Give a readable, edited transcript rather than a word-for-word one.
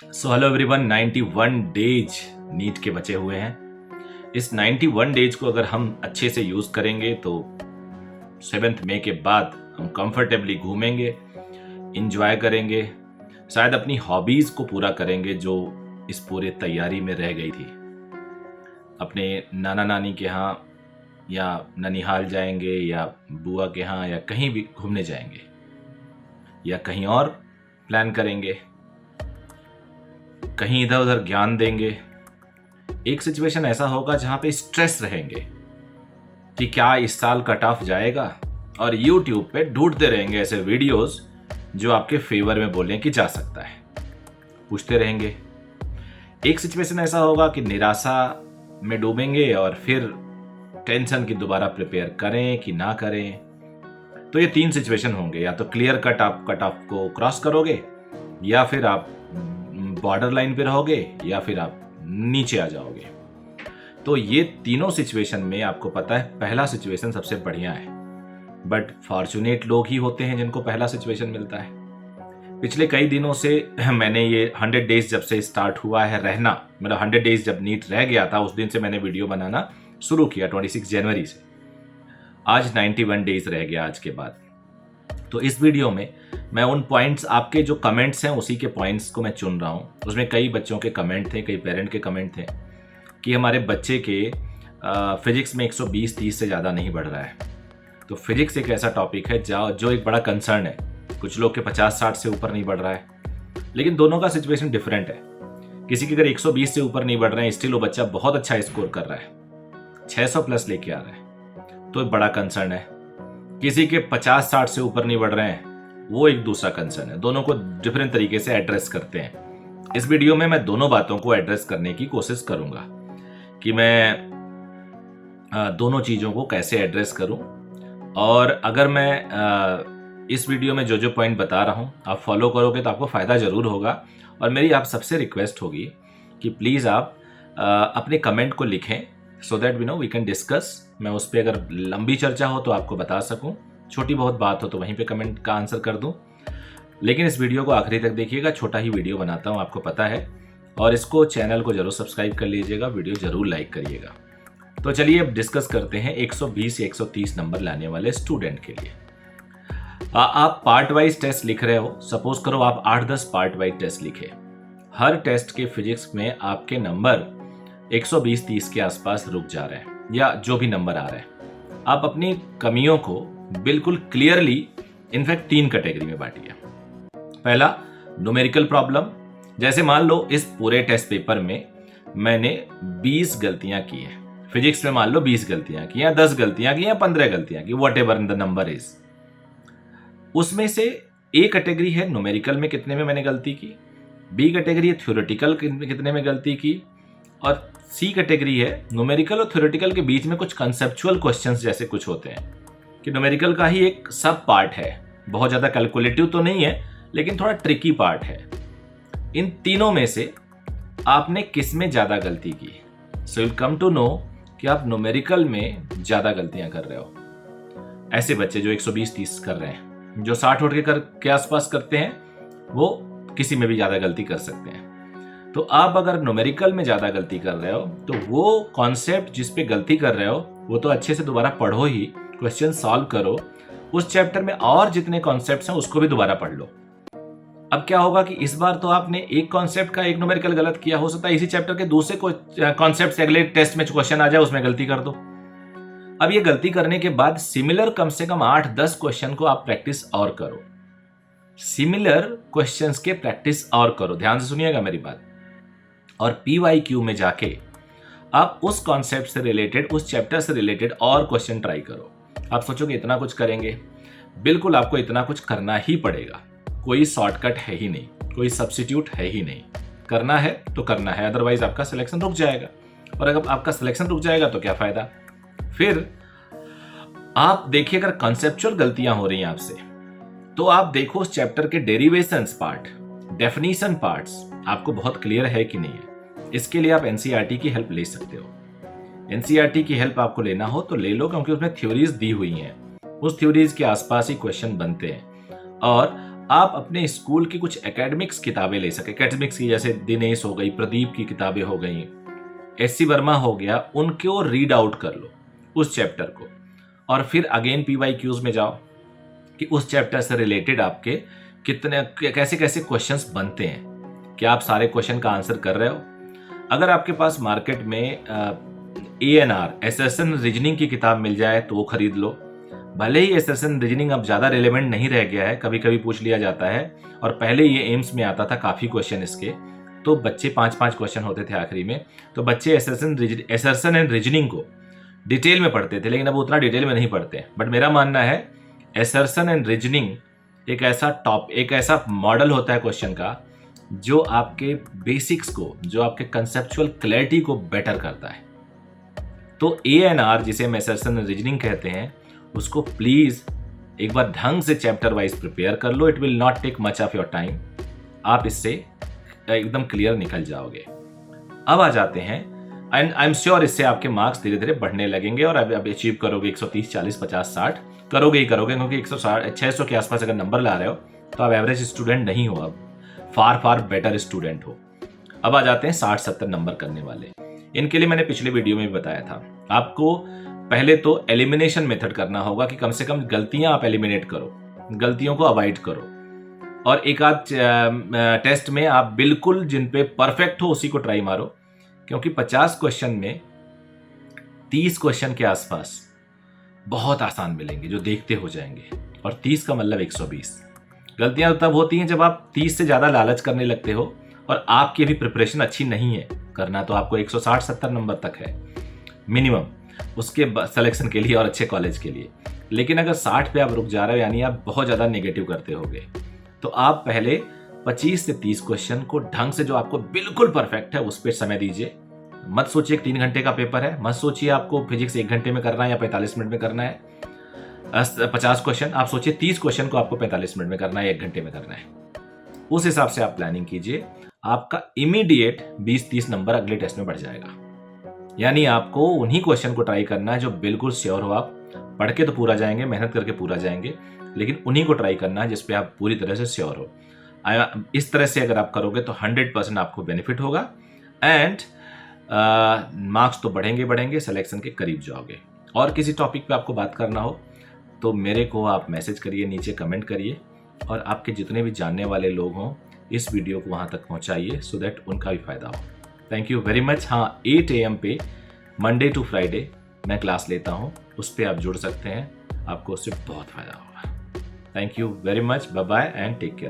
सो hello everyone, 91 days NEET के बचे हुए हैं। इस 91 डेज को अगर हम अच्छे से यूज करेंगे तो 7 मई के बाद हम कंफर्टेबली घूमेंगे, इंजॉय करेंगे, शायद अपनी हॉबीज को पूरा करेंगे जो इस पूरे तैयारी में रह गई थी। अपने नाना नानी के यहाँ या ननिहाल जाएंगे या बुआ के यहाँ या कहीं भी घूमने जाएंगे या कहीं और प्लान करेंगे, कहीं इधर उधर ज्ञान देंगे। एक सिचुएशन ऐसा होगा जहां पे स्ट्रेस रहेंगे कि क्या इस साल कट ऑफ जाएगा, और यूट्यूब पे ढूंढते रहेंगे ऐसे वीडियोस जो आपके फेवर में बोलें कि जा सकता है, पूछते रहेंगे। एक सिचुएशन ऐसा होगा कि निराशा में डूबेंगे और फिर टेंशन की दोबारा प्रिपेयर करें कि ना करें। तो ये 3 सिचुएशन होंगे, या तो क्लियर कट ऑफ को क्रॉस करोगे, या फिर आप बॉर्डर लाइन पे रहोगे, या फिर आप नीचे आ जाओगे। तो ये तीनों सिचुएशन में आपको पता है पहला सिचुएशन सबसे बढ़िया है, बट फॉर्चुनेट लोग ही होते हैं जिनको पहला सिचुएशन मिलता है। पिछले कई दिनों से मैंने ये 100 डेज जब से स्टार्ट हुआ है रहना, मतलब 100 डेज जब नीट रह गया था उस दिन से मैंने वीडियो बनाना शुरू किया, 26 जनवरी से। आज 91 डेज रह गया आज के बाद। तो इस वीडियो में मैं उन पॉइंट्स, आपके जो कमेंट्स हैं उसी के पॉइंट्स को मैं चुन रहा हूँ। उसमें कई बच्चों के कमेंट थे, कई पेरेंट के कमेंट थे कि हमारे बच्चे के फिजिक्स में 120-30 से ज़्यादा नहीं बढ़ रहा है। तो फिजिक्स एक ऐसा टॉपिक है जो एक बड़ा कंसर्न है। कुछ लोग के 50-60 से ऊपर नहीं बढ़ रहा है, लेकिन दोनों का सिचुएशन डिफरेंट है। किसी के अगर 120 से ऊपर नहीं बढ़ रहे हैं, स्टिल वो बच्चा बहुत अच्छा स्कोर कर रहा है, 600 प्लस लेके आ रहा है, तो एक बड़ा कंसर्न है। किसी के 50-60 से ऊपर नहीं बढ़ रहे हैं, वो एक दूसरा कंसर्न है। दोनों को डिफरेंट तरीके से एड्रेस करते हैं। इस वीडियो में मैं दोनों बातों को एड्रेस करने की कोशिश करूंगा कि मैं दोनों चीज़ों को कैसे एड्रेस करूं। और अगर मैं इस वीडियो में जो जो पॉइंट बता रहा हूं आप फॉलो करोगे तो आपको फ़ायदा ज़रूर होगा। और मेरी आप सबसे रिक्वेस्ट होगी कि प्लीज़ आप अपने कमेंट को लिखें, so that we can discuss. मैं उस पर अगर लंबी चर्चा हो तो आपको बता सकूं, छोटी बहुत बात हो तो वहीं पे कमेंट का आंसर कर दूं। लेकिन इस वीडियो को आखिरी तक देखिएगा, छोटा ही वीडियो बनाता हूं आपको पता है। और इसको चैनल को जरूर सब्सक्राइब कर लीजिएगा, वीडियो जरूर लाइक करिएगा। तो चलिए अब डिस्कस करते हैं 120 या 130 नंबर लाने वाले स्टूडेंट के लिए। आप पार्ट वाइज टेस्ट लिख रहे हो, सपोज करो आप 8-10 पार्ट वाइज टेस्ट लिखे। हर टेस्ट के फिजिक्स में आपके नंबर 120-30 के आसपास रुक जा रहे हैं, या जो भी नंबर आ रहे हैं। आप अपनी कमियों को बिल्कुल क्लियरली इनफैक्ट 3 कैटेगरी में बांटिए। पहला, न्यूमेरिकल प्रॉब्लम। जैसे मान लो इस पूरे टेस्ट पेपर में मैंने 20 गलतियां की हैं, फिजिक्स में मान लो 20 गलतियां की या 10 गलतियां की या 15 गलतियां की, what ever the number is. उसमें से ए कैटेगरी है न्यूमेरिकल में कितने में मैंने गलती की, बी कैटेगरी है थ्योरेटिकल कितने में गलती की, और सी कैटेगरी है न्यूमेरिकल और थ्योरेटिकल के बीच में कुछ कंसेप्चुअल क्वेश्चंस जैसे कुछ होते हैं कि न्यूमेरिकल का ही एक सब पार्ट है, बहुत ज़्यादा कैलकुलेटिव तो नहीं है लेकिन थोड़ा ट्रिकी पार्ट है। इन तीनों में से आपने किस में ज़्यादा गलती की, so will come to know कि आप न्यूमेरिकल में ज़्यादा गलतियां कर रहे हो। ऐसे बच्चे जो 120-30 कर रहे हैं, जो 60 उठ के आसपास करते हैं, वो किसी में भी ज़्यादा गलती कर सकते हैं। तो आप अगर न्यूमेरिकल में ज़्यादा गलती कर रहे हो तो वो कॉन्सेप्ट जिस पे गलती कर रहे हो वो तो अच्छे से दोबारा पढ़ो ही, क्वेश्चन सॉल्व करो, उस चैप्टर में और जितने कॉन्सेप्ट्स हैं उसको भी दोबारा पढ़ लो। अब क्या होगा कि इस बार तो आपने एक कॉन्सेप्ट का एक न्यूमेरिकल गलत किया, हो सकता है इसी चैप्टर के दूसरे कॉन्सेप्ट से अगले टेस्ट में क्वेश्चन आ जाए, उसमें गलती कर दो। अब ये गलती करने के बाद सिमिलर कम से कम 8-10 क्वेश्चन को आप प्रैक्टिस और करो, सिमिलर क्वेश्चंस के प्रैक्टिस और करो। ध्यान से सुनिएगा मेरी बात। और PYQ में जाके आप उस कॉन्सेप्ट से रिलेटेड, उस चैप्टर से रिलेटेड और क्वेश्चन ट्राई करो। आप सोचोगे इतना कुछ करेंगे, बिल्कुल आपको इतना कुछ करना ही पड़ेगा। कोई शॉर्टकट है ही नहीं, कोई सब्स्टिट्यूट है ही नहीं। करना है तो करना है, अदरवाइज आपका सिलेक्शन रुक जाएगा। और अगर आपका सिलेक्शन रुक जाएगा तो क्या फायदा। फिर आप देखिए, अगर कॉन्सेप्चुअल गलतियां हो रही हैं आपसे, तो आप देखो उस चैप्टर के डेरिवेशंस पार्ट, डेफिनेशन पार्ट्स आपको बहुत क्लियर है कि नहीं है। इसके लिए आप NCERT की हेल्प ले सकते हो। NCERT की हेल्प आपको लेना हो तो ले लो, क्योंकि उसमें थ्योरीज दी हुई हैं, उस थ्योरीज के आसपास ही क्वेश्चन बनते हैं। और आप अपने स्कूल की कुछ एकेडमिक्स किताबें ले सके, एकेडमिक्स की जैसे दिनेश हो गई, प्रदीप की किताबें हो गई, एससी वर्मा हो गया, उनको रीड आउट कर लो उस चैप्टर को, और फिर अगेन PYQs में जाओ कि उस चैप्टर से रिलेटेड आपके कितने कैसे कैसे क्वेश्चंस बनते हैं, क्या आप सारे क्वेश्चन का आंसर कर रहे हो। अगर आपके पास मार्केट में ANR एसर्शन रीजनिंग की किताब मिल जाए तो वो खरीद लो। भले ही एसर्शन रीजनिंग अब ज़्यादा रिलेवेंट नहीं रह गया है, कभी कभी पूछ लिया जाता है, और पहले ये एम्स में आता था काफ़ी क्वेश्चन इसके, तो बच्चे 5-5 क्वेश्चन होते थे आखिरी में, तो बच्चे एसर्शन एंड रीजनिंग को डिटेल में पढ़ते थे, लेकिन अब उतना डिटेल में नहीं पढ़ते। बट मेरा मानना है एसर्शन एंड रीजनिंग एक ऐसा मॉडल होता है क्वेश्चन का जो आपके बेसिक्स को, जो आपके कंसेप्चुअल क्लैरिटी को बेटर करता है। तो ANR जिसे हम एसर्शन एंड रीजनिंग कहते हैं, उसको प्लीज एक बार ढंग से चैप्टर वाइज प्रिपेयर कर लो। It will not take much of your time, आप इससे एकदम क्लियर निकल जाओगे। अब आ जाते हैं, एंड आई एम श्योर इससे आपके मार्क्स धीरे धीरे बढ़ने लगेंगे और अब अचीव करोगे 130, 40, 50, 60 करोगे ही करोगे, क्योंकि 600 के आसपास अगर नंबर ला रहे हो तो आप एवरेज स्टूडेंट नहीं हो, अब फार बेटर स्टूडेंट हो। अब आ जाते हैं 60-70 नंबर करने वाले। इनके लिए मैंने पिछले वीडियो में भी बताया था, आपको पहले तो एलिमिनेशन मेथड करना होगा कि कम से कम गलतियां आप एलिमिनेट करो, गलतियों को अवॉइड करो, और एक आध टेस्ट में आप बिल्कुल जिन पे परफेक्ट हो उसी को ट्राई मारो, क्योंकि 50 क्वेश्चन में 30 क्वेश्चन के आसपास बहुत आसान मिलेंगे जो देखते हो जाएंगे, और 30 का मतलब 120। गलतियां तब होती हैं जब आप 30 से ज्यादा लालच करने लगते हो और आपकी अभी प्रिपरेशन अच्छी नहीं है। करना तो आपको 160-70 नंबर तक है मिनिमम उसके सिलेक्शन के लिए और अच्छे कॉलेज के लिए, लेकिन अगर 60 पे आप रुक जा रहे हो यानी आप बहुत ज्यादा नेगेटिव करते होगे, तो आप पहले 25 से 30 क्वेश्चन को ढंग से, जो आपको बिल्कुल परफेक्ट है, उस पर समय दीजिए। मत सोचिए 3 घंटे का पेपर है, मत सोचिए आपको फिजिक्स 1 घंटे में करना है या 45 मिनट में करना है 50 क्वेश्चन, आप सोचिए 30 क्वेश्चन को आपको 45 मिनट में करना है, 1 घंटे में करना है। उस हिसाब से आप प्लानिंग कीजिए, आपका इमीडिएट 20-30 नंबर अगले टेस्ट में बढ़ जाएगा। यानी आपको उन्हीं क्वेश्चन को ट्राई करना है जो बिल्कुल श्योर हो, आप पढ़ के तो पूरा जाएंगे, मेहनत करके पूरा जाएंगे, लेकिन उन्हीं को ट्राई करना है जिसपे आप पूरी तरह से श्योर हो। इस तरह से अगर आप करोगे तो 100% आपको बेनिफिट होगा, एंड मार्क्स तो बढ़ेंगे, सिलेक्शन के करीब जाओगे। और किसी टॉपिक पे आपको बात करना हो तो मेरे को आप मैसेज करिए, नीचे कमेंट करिए, और आपके जितने भी जानने वाले लोग हों इस वीडियो को वहाँ तक पहुँचाइए, सो दैट उनका भी फायदा हो। Thank you very much. हाँ, 8 AM पे मंडे टू फ्राइडे मैं क्लास लेता हूँ, उस पर आप जुड़ सकते हैं, आपको उससे बहुत फायदा होगा। Thank you very much, bye bye and take care.